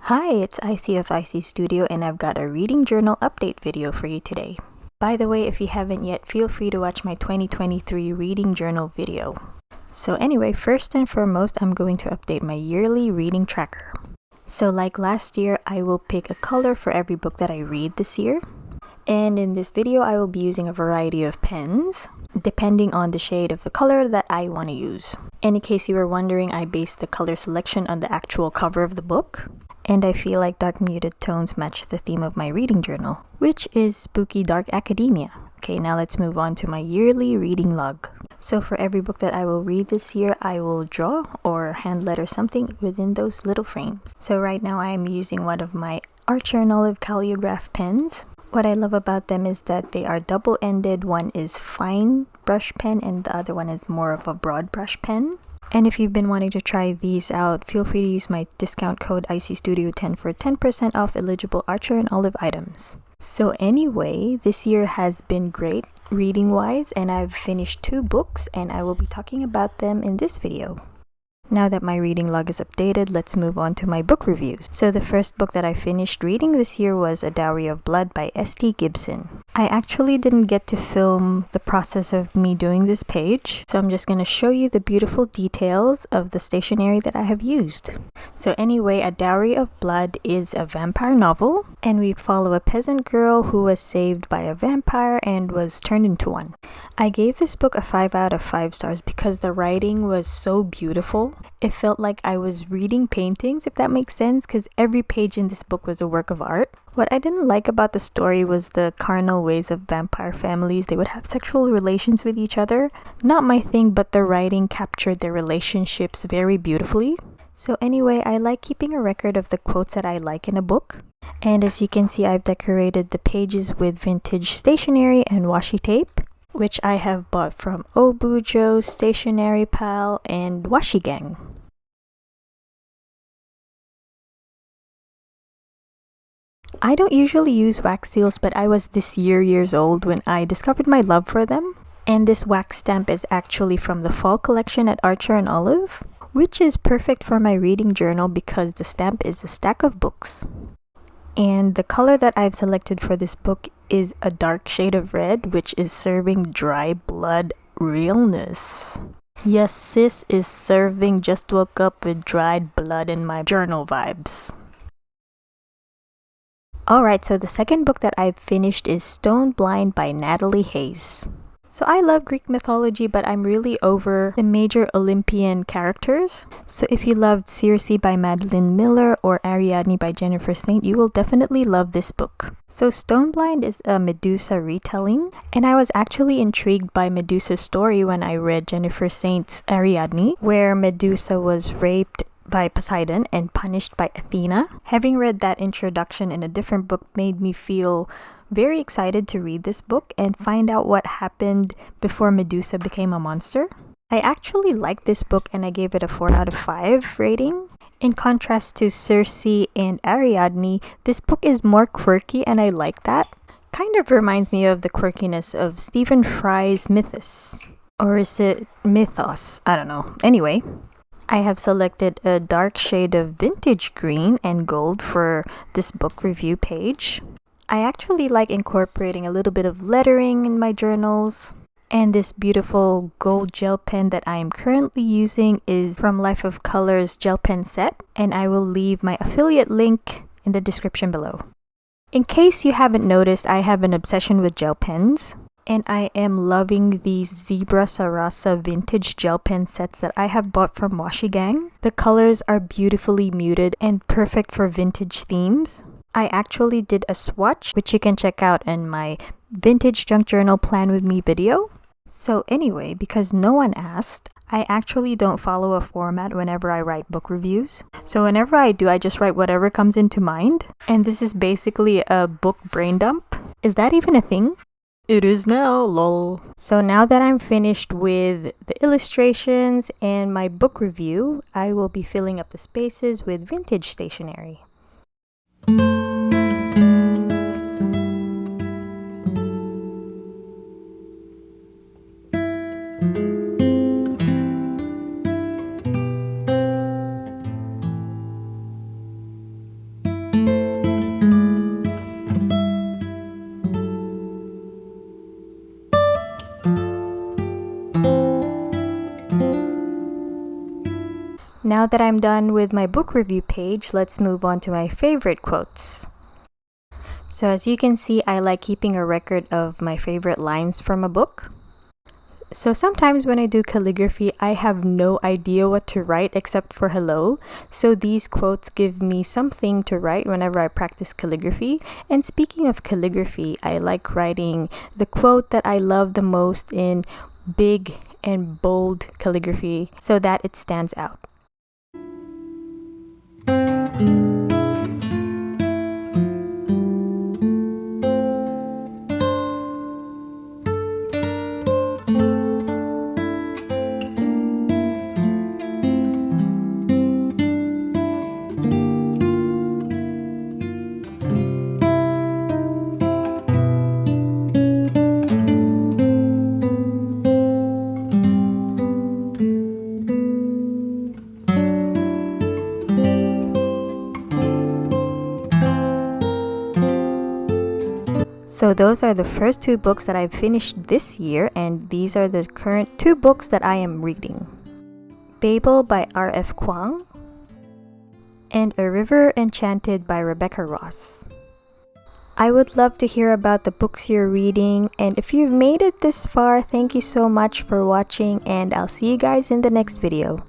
Hi, it's IC of IC Studio and I've got a reading journal update video for you today. By the way, if you haven't yet, feel free to watch my 2023 reading journal video. So anyway, first and foremost, I'm going to update my yearly reading tracker. So like last year, I will pick a color for every book that I read this year. And in this video, I will be using a variety of pens, depending on the shade of the color that I want to use. And in case you were wondering, I based the color selection on the actual cover of the book. And I feel like dark muted tones match the theme of my reading journal, which is spooky dark academia. Okay, now let's move on to my yearly reading log. So for every book that I will read this year, I will draw or hand letter something within those little frames. So right now I am using one of my Archer and Olive Calliograph pens. What I love about them is that they are double-ended. One is fine brush pen and the other one is more of a broad brush pen. And if you've been wanting to try these out, feel free to use my discount code ICStudio10 for 10% off eligible Archer and Olive items. So anyway, this year has been great reading-wise, and I've finished 2 books and I will be talking about them in this video. Now that my reading log is updated, let's move on to my book reviews. So the first book that I finished reading this year was A Dowry of Blood by S.T. Gibson. I actually didn't get to film the process of me doing this page, so I'm just going to show you the beautiful details of the stationery that I have used. So anyway, A Dowry of Blood is a vampire novel, and we follow a peasant girl who was saved by a vampire and was turned into one. I gave this book a 5 out of 5 stars because the writing was so beautiful. It felt like I was reading paintings, if that makes sense, because every page in this book was a work of art. What I didn't like about the story was the carnal ways of vampire families. They would have sexual relations with each other. Not my thing, but the writing captured their relationships very beautifully. So anyway, I like keeping a record of the quotes that I like in a book. And as you can see, I've decorated the pages with vintage stationery and washi tape, which I have bought from Bujo, Stationery Pal, and Washi Gang. I don't usually use wax seals, but I was this years old when I discovered my love for them. And this wax stamp is actually from the fall collection at Archer and Olive, which is perfect for my reading journal because the stamp is a stack of books. And the color that I've selected for this book is a dark shade of red, which is serving dry blood realness. Yes, sis is serving just woke up with dried blood in my journal vibes. Alright, so the second book that I've finished is Stone Blind by Natalie Hayes. So I love Greek mythology, but I'm really over the major Olympian characters. So if you loved Circe by Madeline Miller or Ariadne by Jennifer Saint, you will definitely love this book. So Stone Blind is a Medusa retelling, and I was actually intrigued by Medusa's story when I read Jennifer Saint's Ariadne, where Medusa was raped by Poseidon and punished by Athena. Having read that introduction in a different book made me feel very excited to read this book and find out what happened before Medusa became a monster. I actually liked this book and I gave it a 4 out of 5 rating. In contrast to Circe and Ariadne, this book is more quirky and I like that. Kind of reminds me of the quirkiness of Stephen Fry's Mythos. Or is it Mythos? I don't know. Anyway, I have selected a dark shade of vintage green and gold for this book review page. I actually like incorporating a little bit of lettering in my journals. And this beautiful gold gel pen that I am currently using is from Life of Colors gel pen set. And I will leave my affiliate link in the description below. In case you haven't noticed, I have an obsession with gel pens. And I am loving these Zebra Sarasa vintage gel pen sets that I have bought from Washi Gang. The colors are beautifully muted and perfect for vintage themes. I actually did a swatch, which you can check out in my Vintage Junk Journal Plan With Me video. So anyway, because no one asked, I actually don't follow a format whenever I write book reviews. So whenever I do, I just write whatever comes into mind. And this is basically a book brain dump. Is that even a thing? It is now, lol. So now that I'm finished with the illustrations and my book review, I will be filling up the spaces with vintage stationery. now that I'm done with my book review page, let's move on to my favorite quotes. So as you can see, I like keeping a record of my favorite lines from a book. So sometimes when I do calligraphy, I have no idea what to write except for hello. So these quotes give me something to write whenever I practice calligraphy. And speaking of calligraphy, I like writing the quote that I love the most in big and bold calligraphy so that it stands out. So those are the first 2 books that I've finished this year, and these are the current 2 books that I am reading. Babel by R.F. Kuang and A River Enchanted by Rebecca Ross. I would love to hear about the books you're reading, and if you've made it this far, thank you so much for watching, and I'll see you guys in the next video.